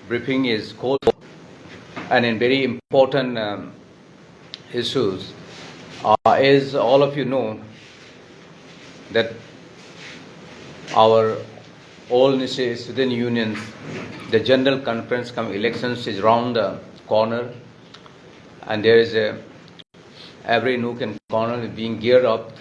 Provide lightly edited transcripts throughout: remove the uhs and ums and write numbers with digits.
briefing is called and in very important issues. As all of you know, that our all Nyishi student unions, the general conference come elections is round the corner, and there is every nook and corner is being geared up,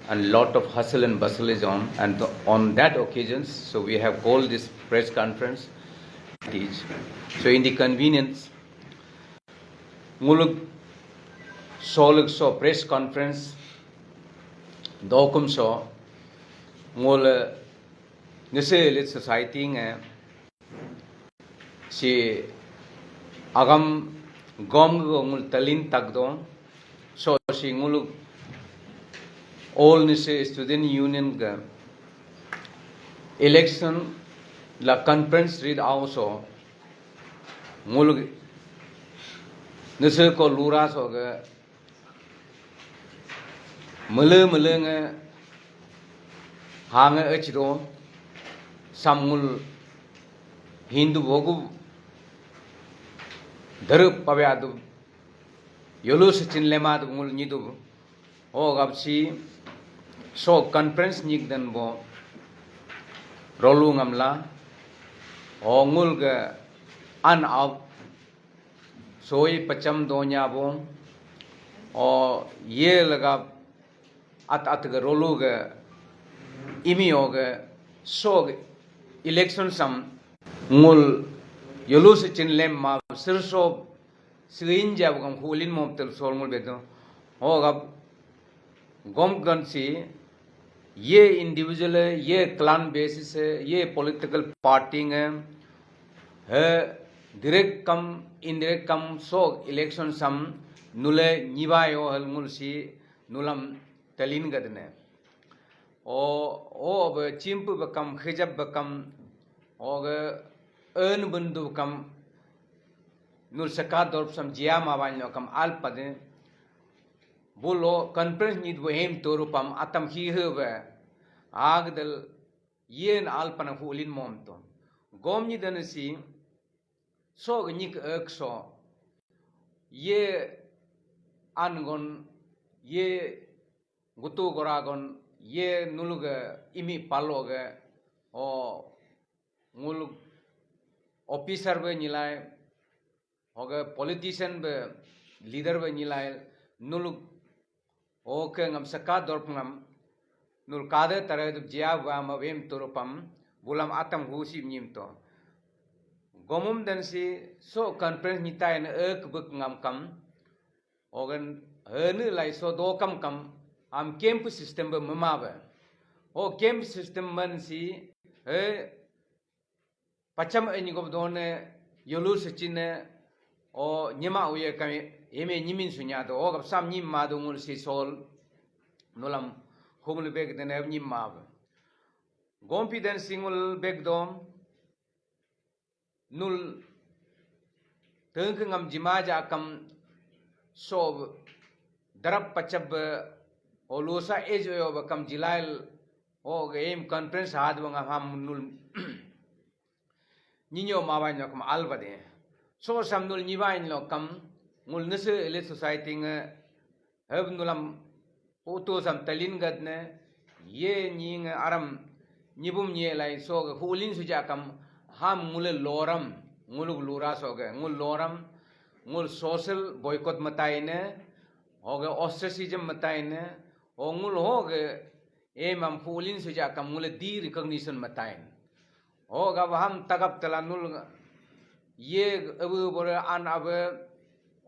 and lot of hustle and bustle is on. And on that occasion, so we have called this press conference. So in the convenience, muluk soluk so press conference, dokum so mul Nyishi Elite Society nge si agam gom go mul talin tagdo so si muluk all Nyishi student union ga election la conference read also muluk Nyishi ko lura so ga mele nge hanga echdo samul Hindu bogu dharu pavyadu yolus chinlemad mul nidu o gapsi so conference nigdan bo rolung amla o ngul ga an ab soi pacham donya bo o ye laga at ga rolu ga imi oga so election sam ngul yolus chinlem ma sirso sirin jab gam hulin momtel sol mul bedo o gab gom gansi ye individual है ये clan basis है ये political party है direct कम indirect कम so election sam nulle nivayo hal mulsi nulam talin gadne o अब chimp बकम खिजब बकम और earn बंदु कम null सका दौर सम जिया मावान्यो कम आल पदे बोलो कॉन्फ्रेंस नीड वहेम तोरुपम अतम ही हवे आग दल ये न आल पन हुलिन मोम तो गोम नी दनसी सो निक एक सो ये अनगोन ये गुतु गोरागोन ये नुलुग इमी पालोग ओ मुलुग ऑफिसर बे निलाय होगे politician bay leader bay निलाय नुलुग okay ngam saka dorpngam nul kade tare jiya wa mavem turopam bulam atam husi nyimto gomum densi so conference nitai na ek buk ngam kam ogan henu lai so do kam kam am camp system be mamabe o camp system man si pacham ani gob done yolu sechine o nyema uye kami eme nyimin sunya do o gab sam nyim ma do ngul si sol nulam humul beg den ev nyim ma gompi den singul beg dom nul teng ngam jimaja kam so darab pachab o losa ejo ba kam jilail o game conference had wanga ham nul ninyo mawan no kam albade so sam nul niwain lo kam mul Nyishi Elite Society nga heb nulam auto sam talin gadne ye ning aram nibum nye lai so ga hulin suja kam ham mul loram mulug lura so ga mul loram mul social boycott mataine hoge ostracism mataine ongul hoge emam hulin suja kam mul di recognition matain hoga ham tagap talanul ye abu bor an abe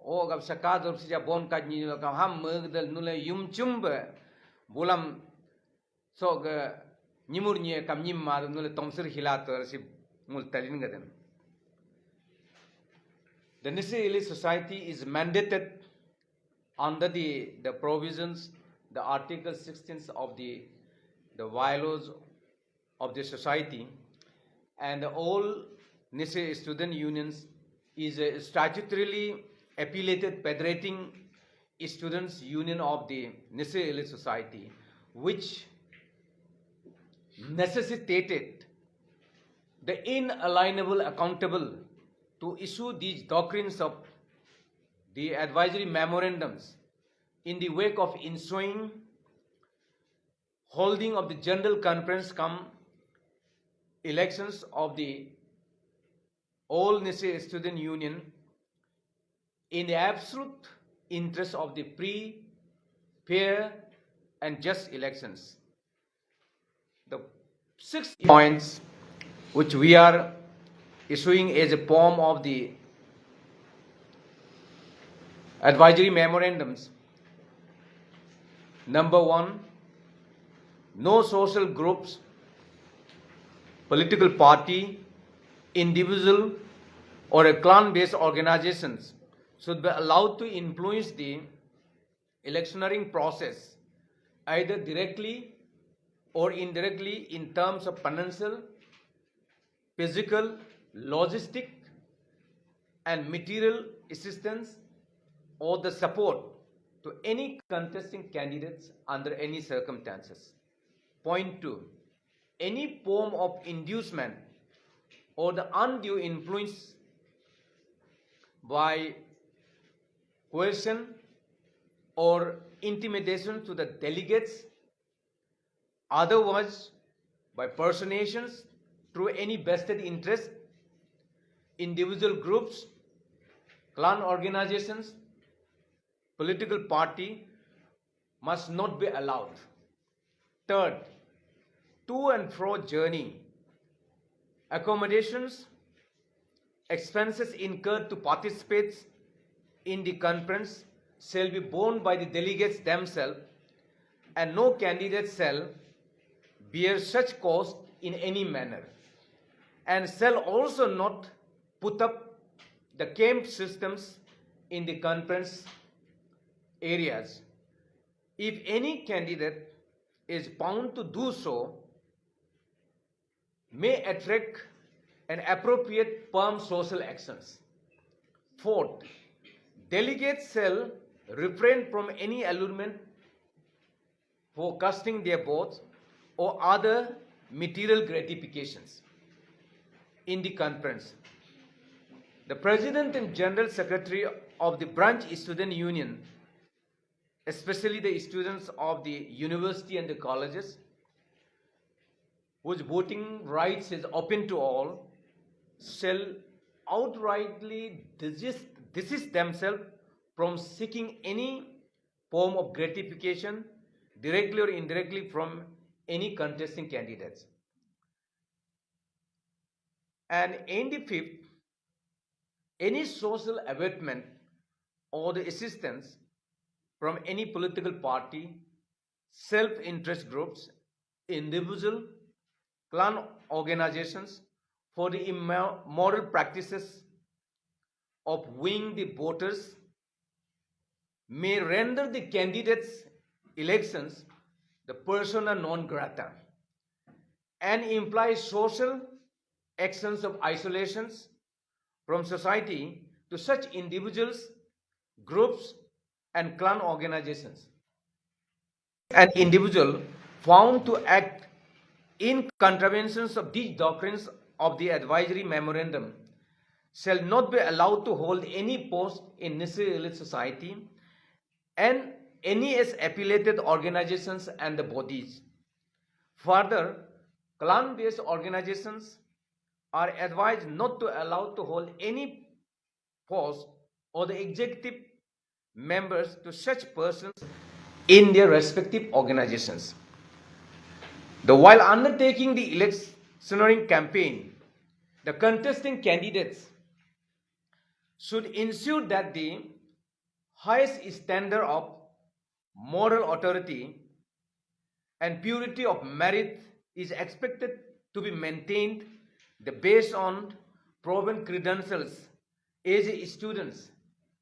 o gab sakador sija bon kajni kam ham megdal nule yum chumbe bulam so ga nimur nye kam nim ma nule tomsir hilator si mul talin gaden. The Nyishi Elite Society is mandated under the provisions, the Article 16 of the bylaws of the society, and all Nyishi student unions is a statutorily affiliated federating students union of the Nyishi Elite Society, which necessitated the inalienable accountable to issue these doctrines of the advisory memorandums in the wake of ensuing holding of the General Conference come elections of the All Nyishi Student Union in the absolute interest of the free, fair and just elections. The 6 points which we are issuing as a form of the advisory memorandums. Number 1, no social groups, political party, individual or a clan-based organizations should be allowed to influence the electioneering process either directly or indirectly in terms of financial, physical, logistic and material assistance or the support to any contesting candidates under any circumstances. Point 2. Any form of inducement or the undue influence by coercion or intimidation to the delegates, otherwise by personations through any vested interest, individual groups, clan organizations, political party must not be allowed. Third, to and fro journey, accommodations, expenses incurred to participate in the conference shall be borne by the delegates themselves, and no candidate shall bear such cost in any manner, and shall also not put up the camp systems in the conference areas. If any candidate is bound to do so, may attract an appropriate firm social actions. Fourth, delegates shall refrain from any allurement for casting their votes or other material gratifications in the conference. The President and General Secretary of the branch student union, especially the students of the university and the colleges, whose voting rights is open to all, shall outrightly desist themselves from seeking any form of gratification, directly or indirectly, from any contesting candidates. And in the fifth, any social abatement or the assistance from any political party, self-interest groups, individual, clan organizations for the immoral practices of wooing the voters may render the candidates' elections the persona non grata and imply social actions of isolations from society to such individuals, groups and clan organizations. An individual found to act in contraventions of these doctrines of the advisory memorandum shall not be allowed to hold any post in Nyishi society and NES affiliated organizations and the bodies. Further, clan-based organizations are advised not to allow to hold any post or the executive members to such persons in their respective organizations. While undertaking the electioneering campaign, the contesting candidates should ensure that the highest standard of moral authority and purity of merit is expected to be maintained based on proven credentials as students,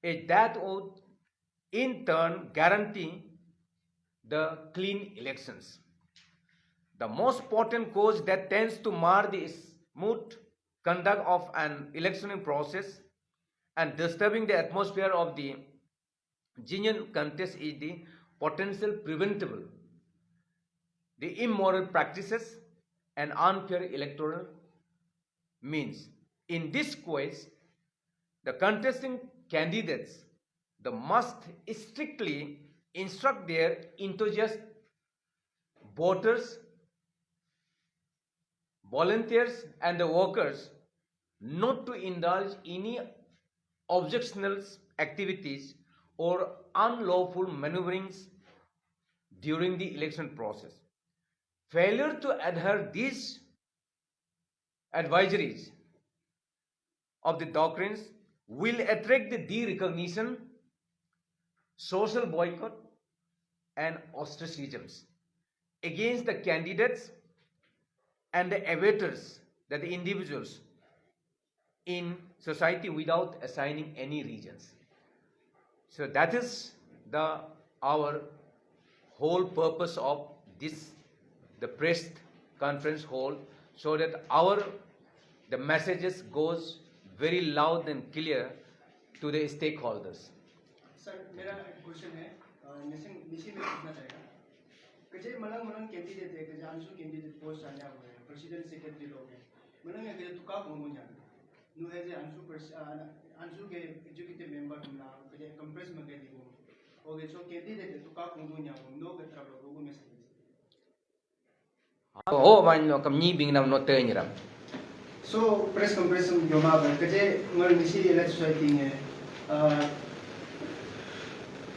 that would in turn guarantee the clean elections. The most potent cause that tends to mar the smooth conduct of an electioning process and disturbing the atmosphere of the genuine contest is the potential preventable, the immoral practices and unfair electoral means. In this case, the contesting candidates must strictly instruct their enthusiast voters, volunteers, and the workers not to indulge any objectionable activities or unlawful maneuverings during the election process. Failure to adhere these advisories of the doctrines will attract the de-recognition, social boycott, and ostracisms against the candidates and the avatars, that the individuals in society without assigning any regions. So that is our whole purpose of the press conference hall, so that the messages goes very loud and clear to the stakeholders. Sir मेरा question है निशी में पूछना चाहेगा कजे मलंग candidate है कजे आंसू candidate post आने हुए हैं प्रेसिडेंट सेक्रेटरी लोग हैं मलंग है कजे तुका कोनो जान नु है जे आंसू के एग्जीक्यूटिव मेंबर ना कजे कंप्रेस में गए दिगो ओके सो कैंडिडेट तुका कोनो nya नो के तरफ लोगो मैसेज हो बाइन नो कम नी बिंग नाम नो तेनिram. So press conference जो मा कजे ngol निशी इलेक्ट सोसाइटी है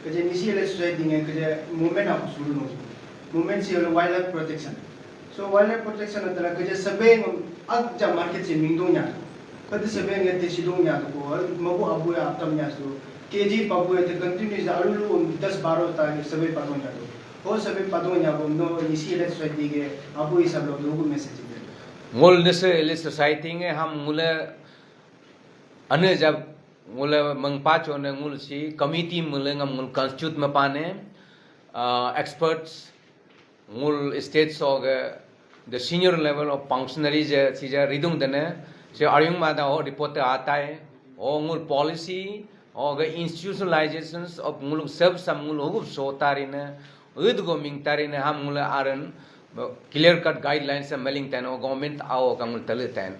कजे निशी इलेक्ट सोसाइटी है कजे मूवमेंट आप शुरू नो मूवमेंट से wild life protection so wild life protection अतरा कजे सबे अग जा मार्केट से मिंगदो nya कदे सबे ngते सिदो nya को मबो अबु या तम nya सो केजी पबु ते कंटिन्यूस आलुलु 10 12 ता सबे पादो nya हो सबे पादो nya को नो निशी इलेक्ट सोसाइटी के अबु ई सब लोग message ngol nese ele society nge ham ngule ane jab ngule mangpa chone ngul si committee mule ngam ngul constitute ma pane experts ngul states og the senior level of functionaries si ja ridung dene se aryung ma da ho report aata hai o ngul policy og institutionalizations of ngul sab sam ngul ho so tarine ud go ming tarine ham ngule aran clear cut guidelines mailing ten or government ao kamul tele ten